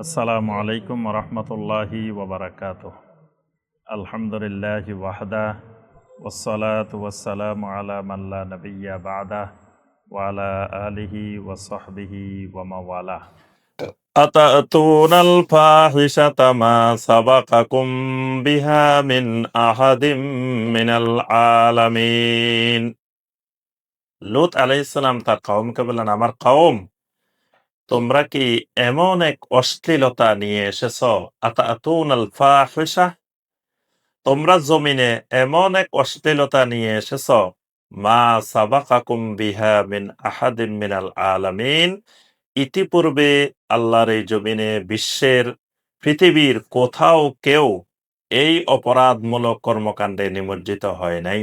আসসালামু আলাইকুম রহমতুল্লাহি ওবরাকাতুহ। আলহামদুলিল্লাহি ওয়াহদা ওয়াসসালাতু ওয়াসসালামু আলা মান লা নাবিয়্যা বা'দা ওয়া আলা আলিহি ওয়া সাহবিহি ওয়া মাওয়ালা। আতাতুনাল ফাহিশাতা মা সাবাকাকুম বিহা মিন আহাদিম মিনাল আলামিন। লূত আলাইহিস সালাম তার কওমকে বললেন, আমার কওম, তোমরা কি এমন এক অশ্লীলতা নিয়ে এসেছ? আতাতুনাল ফাহিশা, তোমরা জমিনে এমন এক অশ্লীলতা নিয়ে এসেছ, মা সাবাকাকুম বিহা মিন আহাদিম মিনাল আলামিন, ইতিপূর্বে আল্লাহর এই জমিনে বিশ্বের পৃথিবীর কোথাও কেউ এই অপরাধমূলক কর্মকাণ্ডে নিমজ্জিত হয় নাই।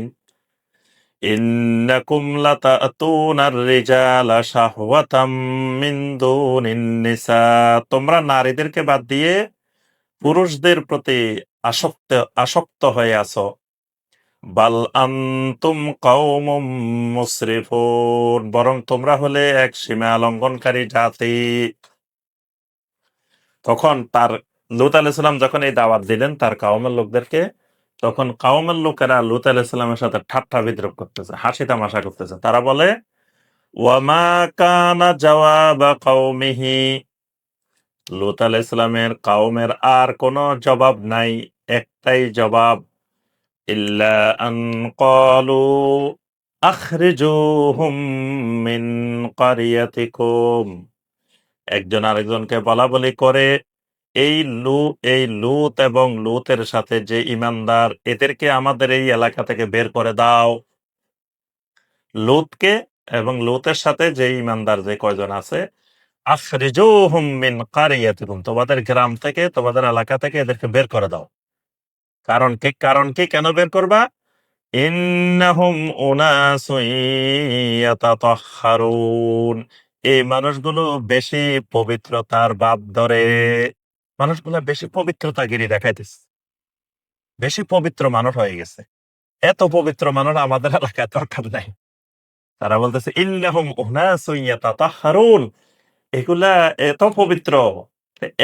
ইন্নাকুম লাতাতুনার রিজালা শাহওয়াতাম মিন দুনিন নিসা, তোমরা নারীদেরকে বাদ দিয়ে পুরুষদের প্রতি আসক্ত আসক্ত হয়ে আছো। বাল আনতুম কওমুম মুসরিফুন, বরং তোমরা হলে এক সীমা লঙ্ঘনকারী জাতি। তখন তার লূত আলাইহিস সালাম যখন এই দাওয়াত দিলেন তার কওমের লোকদেরকে, তখন কওমের লোকেরা লূত আলাইহিস সালামের সাথে ঠাট্টা বিদ্রূপ করতেছে, হাসি তামাশা করতেছে। তারা বলে, ওয়ামা কানা জাওয়াবা কওমিহি, লূত আলাইহিস সালামের কওমের আর কোনো জবাব নাই, একটাই জবাব, ইল্লা আন ক্বালু আখরিজুহুম মিন ক্বরিয়াতিকুম, একজন আরেকজনকে বলাবলি করে, এই এই লূত এবং লূতের সাথে যে ইমানদার, এদেরকে আমাদের এই এলাকা থেকে বের করে দাও। লূতকে এবং লূতের সাথে যে ইমানদার যে কয়জন আছে, আখরিজুহুম মিন ক্বরিয়াতিকুম, তোমাদের গ্রাম থেকে, তোমাদের এলাকা থেকে এদেরকে বের করে দাও। কারণ কি কেন বের করবা? ইন্নাহুম উনাসুন ইয়াতাতাহহারুন, এই মানুষগুলো বেশি পবিত্রতার ভাব ধরে, মানুষগুলো বেশি পবিত্রতাগিরি দেখাইতেছে, বেশি পবিত্র মানুষ হয়ে গেছে। এত পবিত্র মানুষ আমাদের এলাকায় দরকার নাই। তারা বলতেছে ইন্নাহুম উনাসুন ইয়াতাতাহহারুন, এগুলা এত পবিত্র,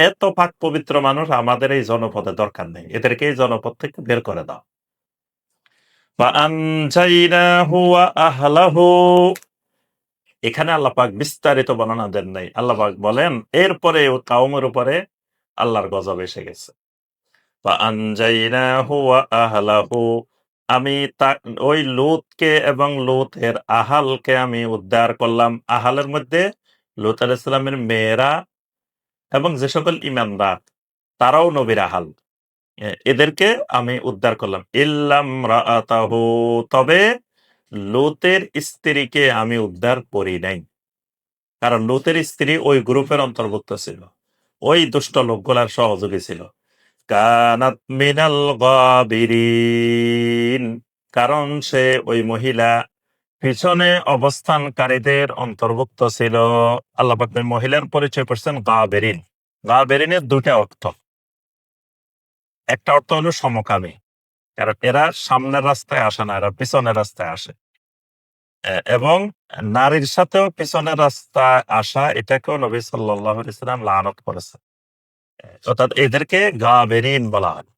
এত পাক পবিত্র মানুষ আমাদের এই জনপদে দরকার নেই, এদেরকে এই জনপদ থেকে বের করে দাও। ফাআনজাইনাহু ওয়া আহলাহু, এখানে আল্লাহ পাক বিস্তারিত বর্ণনা দেন নাই। আল্লাহ পাক বলেন, এরপরে ও কওমের উপরে আল্লাহর গজব এসে গেছে। ফাআনজাইনাহু ওয়া আহলাহু, আমি ওই লূতকে এবং লূতের আহালকে আমি উদ্ধার করলাম। আহালের মধ্যে লূত আলাইহিস সালামের মেয়েরা এবং যে সকল ঈমানদার, তারাও নবীর আহাল, এদেরকে আমি উদ্ধার করলাম। ইল্লাম রাআতাহু, তবে লূতের স্ত্রীকে আমি উদ্ধার করি নাই, কারণ লূতের স্ত্রী ওই গ্রুপের অন্তর্ভুক্ত ছিল, ওই দুষ্ট লোকগুলার সহযোগী ছিল। কানাত মিনাল গাবিরিন, কারণ সে ওই মহিলা পিছনে অবস্থানকারীদের অন্তর্ভুক্ত ছিল। আল্লাহ পাক ওই মহিলার পরিচয় করছেন গাবেরিন। গাবেরিনের দুইটা অর্থ, একটা অর্থ হলো সমকামী, কারণ এরা সামনের রাস্তায় আসে না, এরা পিছনের রাস্তায় আসে। এবং নারীর সাথেও পিছনের রাস্তায় আসা, এটাকেও নবী সাল্লাল্লাহু আলাইহি ওয়াসাল্লাম লানত করেছে। অর্থাৎ এদেরকে গাবেরিন বলা হয়।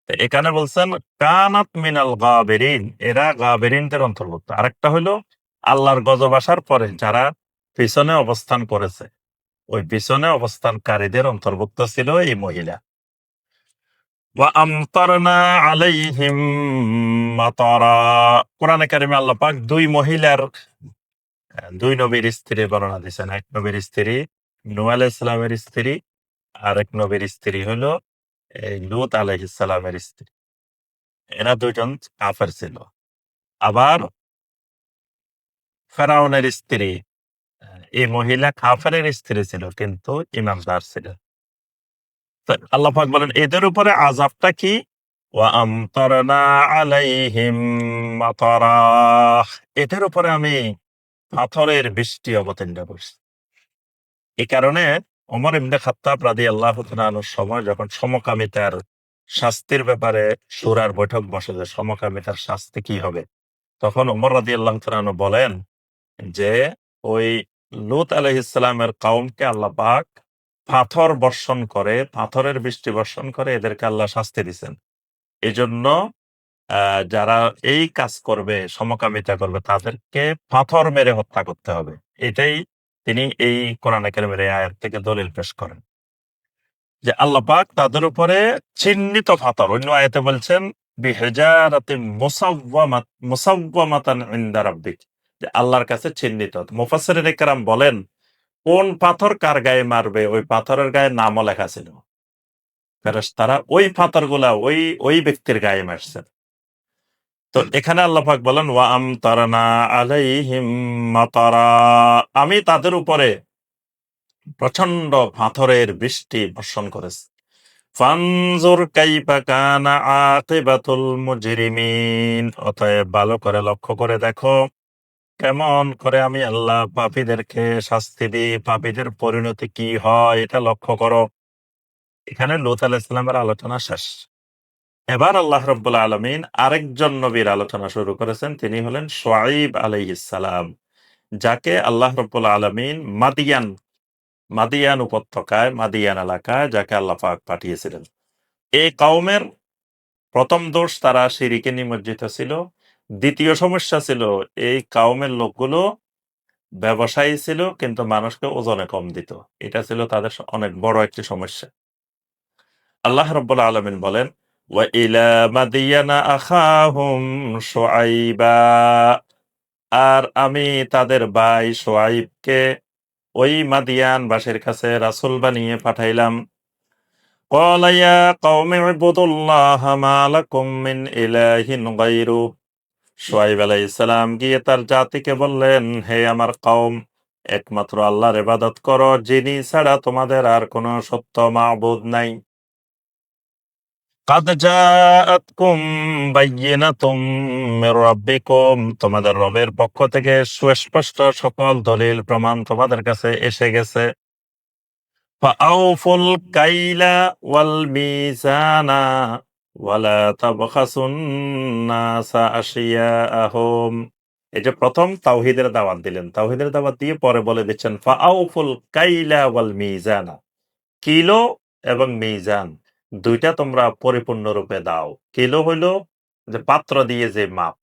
তো এখানে বলছেন কানাত মিনাল গাবেরিন, এরা গাবেরিনদের অন্তর্ভুক্ত। আরেকটা হলো আল্লাহর গজব আসার পরে যারা পিছনে অবস্থান করেছে, ওই পিছনে অবস্থানকারীদের অন্তর্ভুক্ত ছিল এই মহিলা। ওয়া আমতারনা আলাইহিম মাতারা, কোরআনে কারিমে আল্লাহ পাক দুই মহিলার, দুই নবীর স্ত্রীর বর্ণনা দিয়েছেন। এক নবীর স্ত্রী নূহ আলাইহিস সালামের স্ত্রী, আর এক নবীর স্ত্রী হলো এই লূত আলাইহিস সালামের স্ত্রী। এরা দুইজন কাফের ছিল। আবার ফেরাউনের স্ত্রী, এই মহিলা কাফেরের স্ত্রী ছিল কিন্তু ইমানদার ছিল। তো আল্লাহ পাক বলেন এদের উপরে আযাবটা কি? ওয়া আমতারনা আলাইহিম মাতারা, এদের উপরে আমি পাথরের বৃষ্টি অবতীর্ণ করছি। এই কারণে ওমর ইবনে খাত্তাব রাদিয়াল্লাহু তাআলা আনহুর সময় যখন সমকামিতার শাস্তির ব্যাপারে শূরার বৈঠক বসে যে সমকামিতার শাস্তি কি হবে, তখন ওমর রাদিয়াল্লাহু তাআলা আনহু বলেন যে ওই লূত আলাইহিস সালামের কওমকে আল্লাহ পাক পাথর বর্ষণ করে, পাথরের বৃষ্টি বর্ষণ করে, এদেরকে আল্লাহ শাস্তি দিচ্ছেন। এজন্য যারা এই কাজ করবে, সমকামিতা করবে, তাদেরকে পাথর মেরে হত্যা করতে হবে। এটাই তিনি এই কোরআন কারীমের এই আয়াত থেকে দলিল পেশ করেন যে আল্লাহ পাক তাদের উপরে চিহ্নিত পাথর, অন্য আয়াতে বলছেন বিহিজারাতিন মুসাওয়ামাতান ইনদা রাব্বিক, যে আল্লাহর কাছে চিহ্নিত। মুফাসসিরিন কেরাম বলেন কোন পাথর কার গায়ে মারবে ওই পাথরের গায়ে নামও লেখা ছিল। ফেরেশতারা ওই পাথরগুলা ওই ব্যক্তির গায়ে মারছেন। তো এখানে আল্লাহ পাক বলেন ওয়া আমতারনা আলাইহিম মাতারা, আমি তাদের উপরে প্রচন্ড পাথরের বৃষ্টি বর্ষণ করেছি। ফানজুর কাইফা কানা আকিবাতুল মুজরিমিন, অতএব ভালো করে লক্ষ্য করে দেখো কেমন করে আমি আল্লাহ পাপীদেরকে শাস্তি দিই, পাপীদের পরিণতি কি হয় এটা লক্ষ্য করো। এখানে লূত আলাইহিস সালামের আলোচনা শেষ। এবার আল্লাহ রাব্বুল আলামিন আরেকজন নবীর আলোচনা শুরু করেছেন, তিনি হলেন শুআয়ব আলাইহিস সালাম, যাকে আল্লাহ রাব্বুল আলামিন মাদিয়ান উপত্যকায়, মাদিয়ান এলাকায় যাকে আল্লাহ পাক পাঠিয়েছিলেন। এই কওমের প্রথম দোষ, তারা শিরকে নিমজ্জিত ছিল। দ্বিতীয় সমস্যা ছিল এই কওমের লোকগুলো ব্যবসায়ী ছিল কিন্তু মানুষকে ওজনে কম দিত। এটা ছিল তাদের অনেক বড় একটি সমস্যা। আল্লাহ রাব্বুল আলামিন বলেন ওয়া ইলা মাদিয়ানা আখাহুম শুআইবা, আর আমি তাদের ভাই শুআইবকে ওই মাদিয়ানবাসীর কাছে রাসূল বানিয়ে পাঠাইলাম। ক্বালা ইয়া কওমি ইবুদুল্লাহা মা লাকুম মিন ইলাহিন গায়রু, শুআয়ব আলাইহিস সালাম গিয়ে তার জাতিকে বললেন, হে আমার কওম, একমাত্র আল্লাহর ইবাদত করো, যিনি ছাড়া তোমাদের আর কোনো সত্য মাবুদ নাই। কাদ জাআতকুম বায়্যিনাতুম মির রাব্বিকুম, তোমাদের রবের পক্ষ থেকে সুস্পষ্ট সকল দলিল প্রমাণ তোমাদের কাছে এসে গেছে। ফাআউফুল কাইলা ওয়াল মিজানা ওয়ালা তাবখাসুন নাসা আশিয়াআহুম। এই যে প্রথম তাওহীদের দাওয়াত দিলেন, তাওহীদের দাওয়াত দিয়ে পরে বলে দিচ্ছেন ফাআউফুল কাইলা ওয়াল মিজানা, কিলো এবং মিজান দুইটা তোমরা পরিপূর্ণরূপে দাও। কিলো হইল যে পাত্র দিয়ে যে মাপ,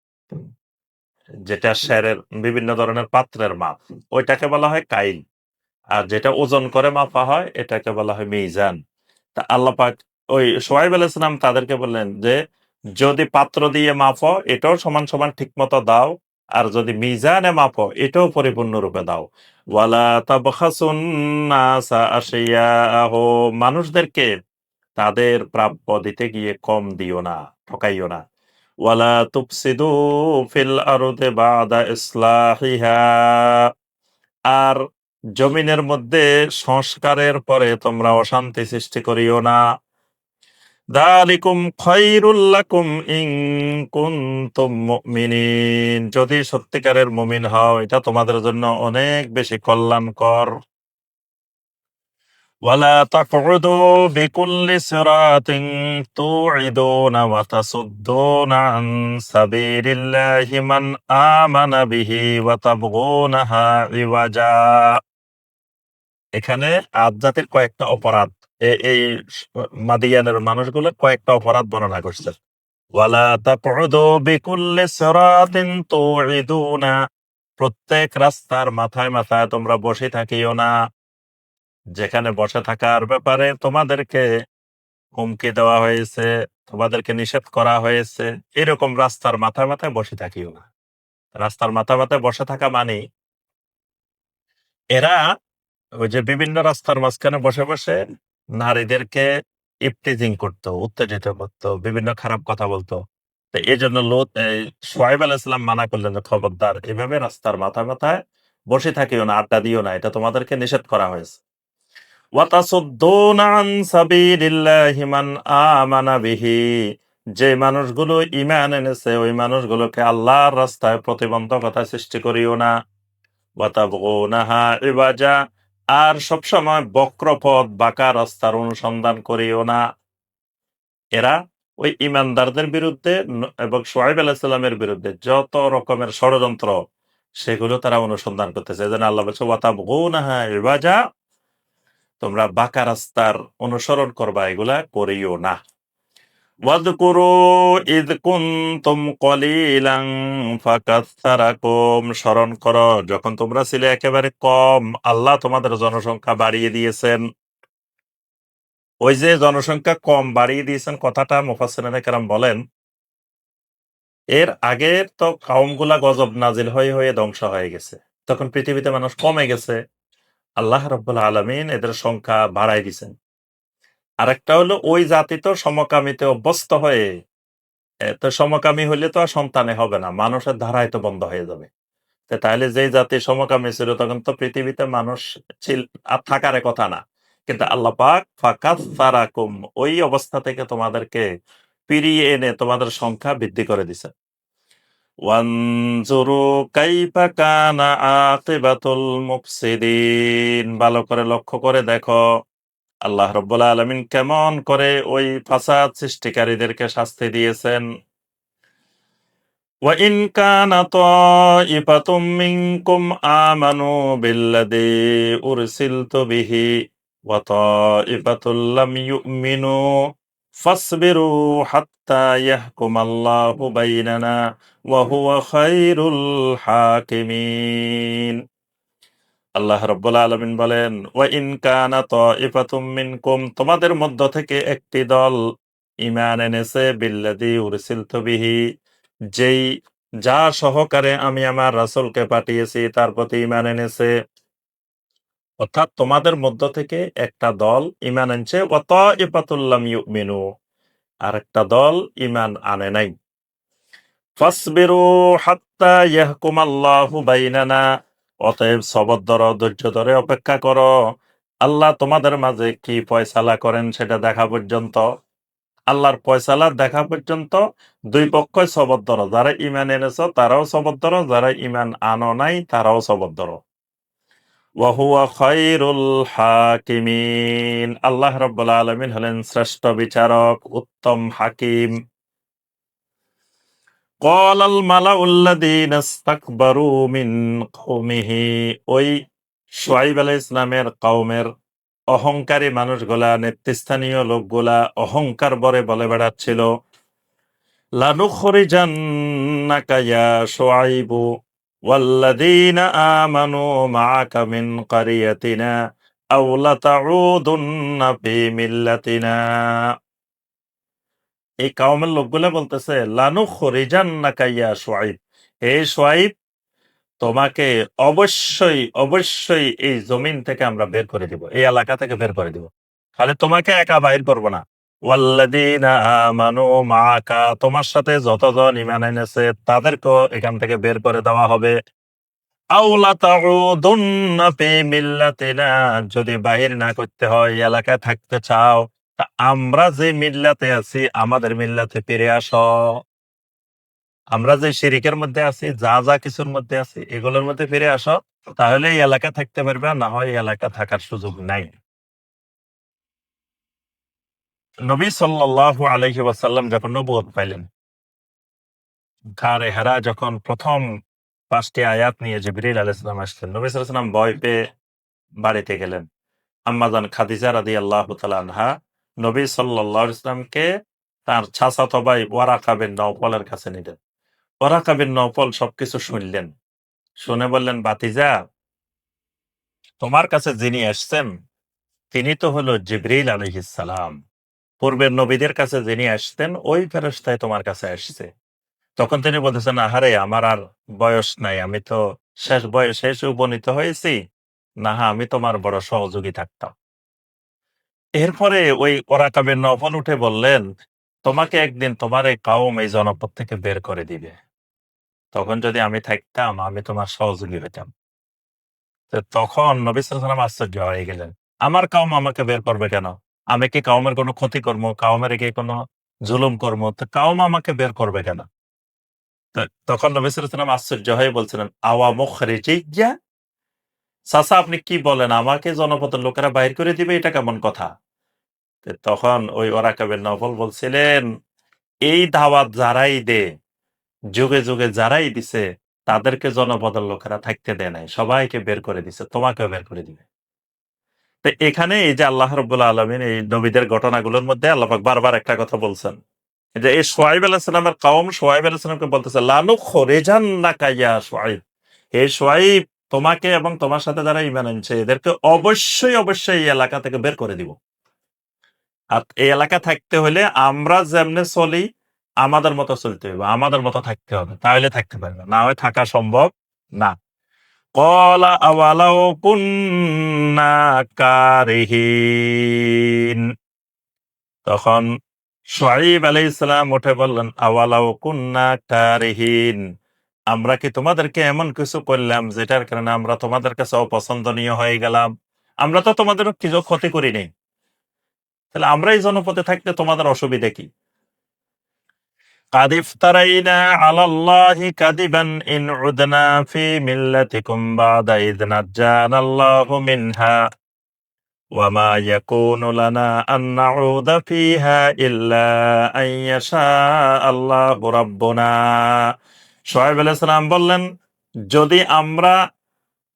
যেটা সেরের বিভিন্ন ধরনের পাত্রের মাপ, ওইটাকে বলা হয় কাইল। আর যেটা ওজন করে মাপা হয় এটাকে বলা হয় মিজান। তা আল্লাহ পাক ওই শুআয়ব আলাইহিস সালাম তাদেরকে বললেন যে যদি পাত্র দিয়ে মাপো এটাও সমান সমান ঠিক মতো দাও, আর যদি মিজানে মাপো এটাও পরিপূর্ণরূপে দাও। ওয়ালা তাবখাসুন নাসা আশিয়াআহুম, মানুষদেরকে তাদের প্রাপ্য দিতে গিয়ে কম দিও না, ঠকাইও না। ওয়ালা তুফসিদু ফিল আরদি বাদা ইসলাহিহা, আর জমিনের মধ্যে সংস্কারের পরে তোমরা অশান্তি সৃষ্টি করিও না। যালিকুম খায়রুল লাকুম ইন কুনতুম মুমিনিন, যদি সত্যিকারের মুমিন হও এটা তোমাদের জন্য অনেক বেশি কল্যাণকর। ওয়ালা তাকউদু বিকুল্লি সিরাতিন তুইদুনা ওয়া তাসুদ্দুনা আন সাবিলিল্লাহি মান আমানা বিহি ওয়া তাবগুনাহা ইওয়াজা। এখানে আদ জাতির কয়েকটা অপরাধ এই মাদিয়ানের মানুষগুলোর কয়েকটা অপরাধ বর্ণনা করছে। ওয়ালা তাকউদু বিকুল্লি সিরাতিন তুইদুনা, প্রত্যেক রাস্তার মাথায় মাথায় তোমরা বসে থাকিও না। যেখানে বসে থাকার ব্যাপারে তোমাদেরকে হুমকি দেওয়া হয়েছে, তোমাদেরকে নিষেধ করা হয়েছে, এরকম রাস্তার মাথায় মাথায় বসে থাকিও না। রাস্তার মাথায় মাথায় বসে থাকা মানে এরা ওই যে বিভিন্ন রাস্তার মাঝখানে বসে বসে নারীদেরকে ইপটিজিং করতো, উত্তেজিত করতো, বিভিন্ন খারাপ কথা বলতো। তো এই জন্য শুআয়ব আলাইহিস সালাম মানা করলেন যে খবরদার এভাবে রাস্তার মাথায় মাথায় বসে থাকিও না, আড্ডা দিও না, এটা তোমাদেরকে নিষেধ করা হয়েছে। ওয়াতাসুদ্দুনা আন সাবিলিল্লাহি মান আমানা বিহি, যে মানুষগুলো ঈমান এনেছে ওই মানুষগুলোকে আল্লাহর রাস্তায় প্রতিবন্ধকতা সৃষ্টি করিও না। ওয়াতাবগুনাহা ইওয়াজা, আর সবসময় বক্রপথ বাঁকা রাস্তার অনুসন্ধান করিও না। এরা ওই ঈমানদারদের বিরুদ্ধে এবং শুআয়ব আলাইহিস সালামের বিরুদ্ধে যত রকমের ষড়যন্ত্র সেগুলো তারা অনুসন্ধান করতেছে। এজন্য আল্লাহ বলছে ওয়াতাবগুনাহা ইওয়াজা, তোমরা বাঁকা রাস্তার অনুসরণ করবা, এগুলা করিও না। ওয়াযকুরু ইয কুনতুম কলিলান ফাকাসসারাকুম, স্মরণ করো যখন তোমরা ছিলে একেবারে কম, আল্লাহ তোমাদের জনসংখ্যা বাড়িয়ে দিয়েছেন। ওই যে জনসংখ্যা কম বাড়িয়ে দিয়েছেন কথাটা মুফাসসিরিনে কেরাম বলেন, এর আগের তো কওমগুলা গজব নাজিল হয়ে হয়ে ধ্বংস হয়ে গেছে। তখন পৃথিবীতে মানুষ কমে গেছে। আল্লাহ রাব্বুল আলামিন এদের সংখ্যা বাড়ায় দিছেন। আরেকটা হলো ওই জাতি তো সমকামিতে অভ্যস্ত হয়ে, তো সমকামী হইলে তো আর সন্তানে হবে না। মানুষের ধারাই তো বন্ধ হয়ে যাবে। তাহলে যেই জাতি সমকামী ছিল তখন তো পৃথিবীতে মানুষ আর থাকার কথা না। কিন্তু আল্লাহ পাক ফাকাসসারাকুম, ওই অবস্থা থেকে তোমাদেরকে ফিরিয়ে এনে তোমাদের সংখ্যা বৃদ্ধি করে দিছে। ওয়ানজুরু কাইফা কানা আকিবাতুল মুফসিদিন, ভালো করে লক্ষ্য করে দেখো আল্লাহ রাব্বুল আলামিন কেমন করে ওই ফাসাদ সৃষ্টিকারীদেরকে শাস্তি দিয়েছেন। وَإِنْ كَانَ طَائِفَةٌ مِّنكُمْ آمَنُوا بِالَّذِي أُرْسِلْتُ بِهِ وَطَائِفَةٌ لَّمْ يُؤْمِنُوا فَاصْبِرُوا حَتَّى يَحْكُمَ اللَّهُ بَيْنَنَا وَهُوَ خَيْرُ الْحَاكِمِينَ। আল্লাহ রাব্বুল আলামিন বলেন, ওয়াইন কানা তাইফাতুম মিনকুম, তোমাদের মধ্য থেকে একটি দল ঈমান এনেছে বিল্লাযী উরসিলতু বিহি, যেই যা সহকারে আমি আমার রাসূলকে পাঠিয়েছি তার প্রতি ঈমান এনেছে। অর্থাৎ তোমাদের মধ্য থেকে একটা দল ঈমান আনছে, ওয়া তাইফাতুল লাম ইউমিনু, আরেকটা দল ঈমান আনে নাই। ফাসবিরু হাত্তা ইয়াহকুমাল্লাহু বাইনানা, অতএব সবর ধরো, ধৈর্য ধরে অপেক্ষা করো, আল্লাহ তোমাদের মাঝে কি ফয়সালা করেন সেটা দেখা পর্যন্ত। আল্লাহর ফয়সালা দেখা পর্যন্ত দুই পক্ষই সবর ধরো, যারা ঈমান এনেছো তারাও সবর ধরো, যারা ঈমান আনো নাই তারাও সবর ধরো। ওয়া হুয়া খায়রুল হাকিমিন, আল্লাহ রাব্বুল আলামিন হলেন শ্রেষ্ঠ বিচারক, উত্তম হাকিম। ক্বালাল মালাউল্লাযীনা ইসতাকবারু মিন কওমিহি, ওই শুআয়ব আলাইহিস সালামের কওমের অহংকারী মানুষগুলা, নেতৃস্থানীয় লোকগুলা অহংকার ভরে বলে বেড়াচ্ছিল, লানুখরিজান্নাকা ইয়া শুআইবু ওয়াল্লাযীনা আমানু মাআকা মিন ক্বরিয়াতিনা আও লাতাউদুন্না ফি মিল্লাতিনা। এই কওমের লোকগুলা বলতেছে, লানুখরিজান্নাকা ইয়া শুআইব, হে শুআইব, তোমাকে অবশ্যই অবশ্যই এই জমিন থেকে আমরা বের করে দিব, এই এলাকা থেকে বের করে দিব। খালি তোমাকে একা বাইর করব না, ওয়াল্লাযীনা আমানু মাআকা, তোমার সাথে যতজন ঈমান এনেছে তাদেরকেও এখান থেকে বের করে দেওয়া হবে। আও লাতাউদুন্না ফি মিল্লাতিনা, যদি বাহির না করতে হয়, এই এলাকায় থাকতে চাও, তা আমরা যে মিল্লাতে আছি আমাদের মিল্লাতে ফিরে আসো। আমরা যে শিরিকের মধ্যে আছি, যা যা কিছুর মধ্যে আছি এগুলোর মধ্যে ফিরে আসো, তাহলে এই এলাকা থাকতে পারবে, আর না হয় এই এলাকা থাকার সুযোগ নাই। নবী সাল্লাল্লাহু আলাইহি ওয়াসাল্লাম যখন নবুয়ত পাইলেন, গারে হেরা যখন প্রথম ৫টি আয়াত নিয়ে জিবরিল আলাইহিস সালাম আসলেন, নবী সাল্লাল্লাহু আলাইহি ওয়াসাল্লাম ভয় পেয়ে বাড়িতে গেলেন। আম্মাজান খাদিজা রাদিয়াল্লাহু তাআলা আনহা নবী সাল্লাল্লাহু আলাইহি ওয়াসাল্লামকে তার চাচাতো ভাই ওয়ারাকা বিন নওফলের কাছে নিলেন। ওয়ারাকা বিন নওফল সবকিছু শুনলেন। শুনে বললেন, ভাতিজা, তোমার কাছে যিনি আসছেন তিনি তো হলো জিবরিল আলাইহিস সালাম। পূর্বের নবীদের কাছে যিনি আসতেন ওই ফেরেশতাই তোমার কাছে আসছে। তখন তিনি বলতেছেন, আহারে আমার আর বয়স নাই, আমি তো শেষ বয়সে এসে উপনীত হয়েছি, না আমি তোমার বড় সহযোগী থাকতাম। এরপরে ওই ওরাকা বিন নওফল উঠে বললেন, তোমাকে একদিন তোমার এই কওম এই জনপদ থেকে বের করে দিবে, তখন যদি আমি থাকতাম আমি তোমার সহযোগী হইতাম। তো তখন নবী সাল্লাল্লাহু আলাইহি ওয়াসাল্লাম আশ্চর্য হয়ে গেলেন। আমার কওম আমাকে বের করবে কেন? আমি কি কওমের কোনো ক্ষতি করব? কওমের কি কোনো জুলুম করব? তো কওম আমাকে বের করবে কেন? তো তখন নবী সাল্লাল্লাহু আলাইহি ওয়াসাল্লাম আশ্চর্য হয়ে বলছিলেন, আওয়া মুখরিজিয়্যা, চাচা আপনি কি বলেন? আমাকে জনপদের লোকেরা বাইর করে দিবে, এটা কেমন কথা? তো তখন ওই ওরাকা বিন নওফল বলছিলেন, এই দাওয়াত যারাই দেয়, যুগে যুগে যারাই দিছে, তাদেরকে জনপদের লোকেরা থাকতে দেয় নাই। সবাইকে বের করে দিছে, তোমাকেও বের করে দিবে। তো তো এখানে এই যে আল্লাহ রাব্বুল আলামিন এই নবীদের ঘটনাগুলোর মধ্যে আল্লাহ পাক বারবার একটা কথা বলছেন যে এই সোয়াইব আলাইহিস সালামের কওম সোয়াইব আলাইহিস সালামকে বলতেছে লানুখরিজান্নাকা ইয়া সোয়াইব, হে সোয়াইব তোমাকে এবং তোমার সাথে যারা ঈমান আনছে এদেরকে অবশ্যই অবশ্যই এই এলাকা থেকে বের করে দিব। আর এই এলাকা থাকতে হলে আমরা যেমনে চলি আমাদের মতো চলতে হবে, আমাদের মতো থাকতে হবে, তাহলে থাকতে পারবে, না হয় থাকা সম্ভব না। ক্বালা আওয়ালাউ কুন্না কারিহিন, তখন শুআয়ব আলাইহিস সালাম উঠে বললেন আওয়ালাউ কুন্না কারিহিন, আমরা কি তোমাদেরকে এমন কিছু করলাম যেটার কারণে আমরা তোমাদের কাছে অপছন্দনীয় হয়ে গেলাম? আমরা তো তোমাদের কিছু ক্ষতি করিনি, তাহলে আমরা এই জনপদে থাকতে তোমাদের অসুবিধা কি? قد افترينا على الله كذبا إن عدنا في ملتكم بعد إذ نجانا الله منها وما يكون لنا أن نعود فيها إلا أن يشاء الله ربنا। শুআয়ব আলাইহিস সালাম বললেন, যদি আমরা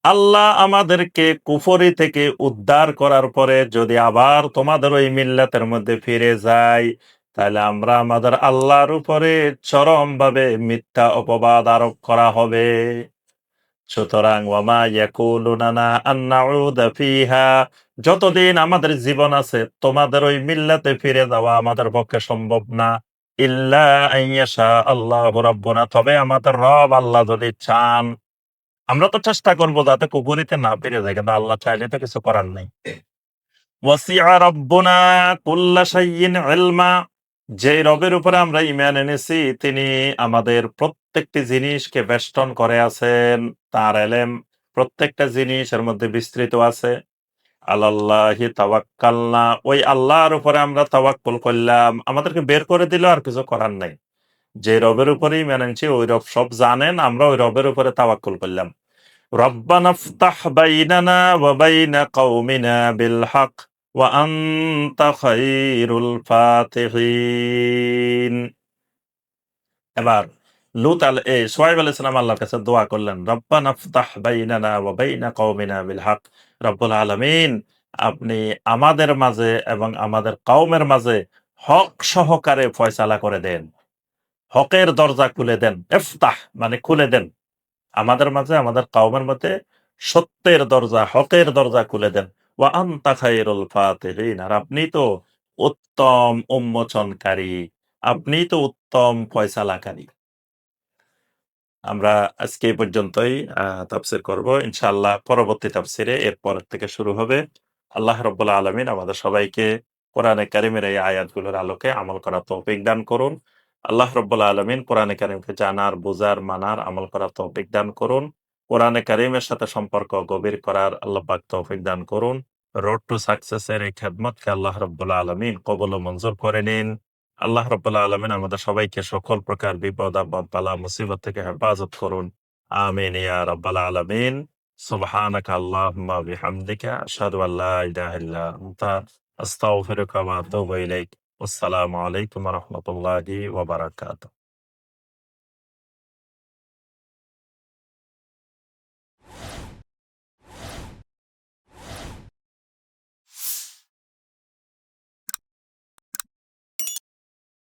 আল্লাহ আমাদেরকে কুফরি থেকে উদ্ধার করার পরে যদি আবার তোমাদের ওই মিল্লাতের মধ্যে ফিরে যাই, তাহলে আমরা আমাদের আল্লাহর উপরে চরমভাবে মিথ্যা অপবাদ আরোপ করা হবে। সুতরাং ওয়ামা ইয়াকুলু লানা আন নাউদা ফিহা, যতদিন আমাদের জীবন আছে তোমাদের ওই মিল্লাতে ফিরে যাওয়া আমাদের পক্ষে সম্ভব না। ইল্লা আন ইয়াশা আল্লাহু রাব্বুনা, তবে আমাদের রব আল্লাহ যদি চান। আমরা তো চেষ্টা করবো যাতে কুফরিতে না ফিরে যায়, কিন্তু আল্লাহ চাইলে তো কিছু করার নাই। ওয়াসিআ রাব্বুনা কুল্লা শাইইন ইলমা, যে রবের উপরে আমরা ঈমান এনেছি তিনি আমাদের প্রত্যেকটি জিনিসকে বেষ্টন করে আছেন, তার ইলম প্রত্যেকটা জিনিসের মধ্যে বিস্তৃত আছে। আলাল্লাহি তাওয়াক্কালনা, ওই আল্লাহর উপরে আমরা তাওয়াক্কুল করলাম, আমাদেরকে বের করে দিল, আর কিছু করার নাই। যে রবের উপরে ঈমান আনছি ওই রব সব জানেন, আমরা ওই রবের উপরে তাওয়াক্কুল করলাম। ربنا افتح بيننا وبين قومنا بالحق وأنت خير الفاتحين। এবার শুআয়ব আলাইহিস সালাম আল্লাহর কাছে দোয়া করলেন, রব্বানা ইফতাহ বাইনানা ওয়া বাইনা কওমিনা বিল হক, রব্বুল আলামিন আপনি আমাদের মাঝে এবং আমাদের কওমের মাঝে হক সহকারে ফয়সালা করে দেন, হকের দরজা খুলে দেন। ইফতাহ মানে খুলে দেন, আমাদের মাঝে আমাদের কওমের মধ্যে সত্যের দরজা হকের দরজা খুলে দেন। ওয়া আনতা খায়রুল ফাতিহিন, আর আপনি তো উত্তম উন্মোচনকারী, আপনি তো উত্তম ফয়সালাকারী। আমরা আজকে এই পর্যন্তই তাফসীর করব। ইনশাআল্লাহ পরবর্তী তাফসীরে এরপর থেকে শুরু হবে। আল্লাহ রাব্বুল আলামিন আমাদের সবাইকে কোরআনে কারীমের এই আয়াতগুলোর আলোকে আমল করার তৌফিক দান করুন। আল্লাহ রাব্বুল আলামিন কোরআনে কারীমকে জানার, বুঝার, মানার, আমল করার তৌফিক দান করুন। কোরআনে কারীমের সাথে সম্পর্ক গভীর করার আল্লাহ পাক তৌফিক দান করুন। রোড টু সাকসেস এর এই খেদমতকে আল্লাহ রাব্বুল আলামিন কবুল ও মঞ্জুর করে নিন। আল্লাহ রাব্বুল আলামিন আমাদের সবাইকে সকল প্রকার বিপদ আপদ বালা মুসিবত থেকে হেফাজত করুন। আমিন ইয়া রাব্বাল আলামিন। সুবহানাকা আল্লাহুম্মা বিহামদিকা আশহাদু আল্লা ইলাহা ইল্লা আনতা আস্তাগফিরুকা ওয়া আতুবু ইলাইক। আসসালামু আলাইকুম ওয়া রাহমাতুল্লাহি ওয়া বারাকাতুহু।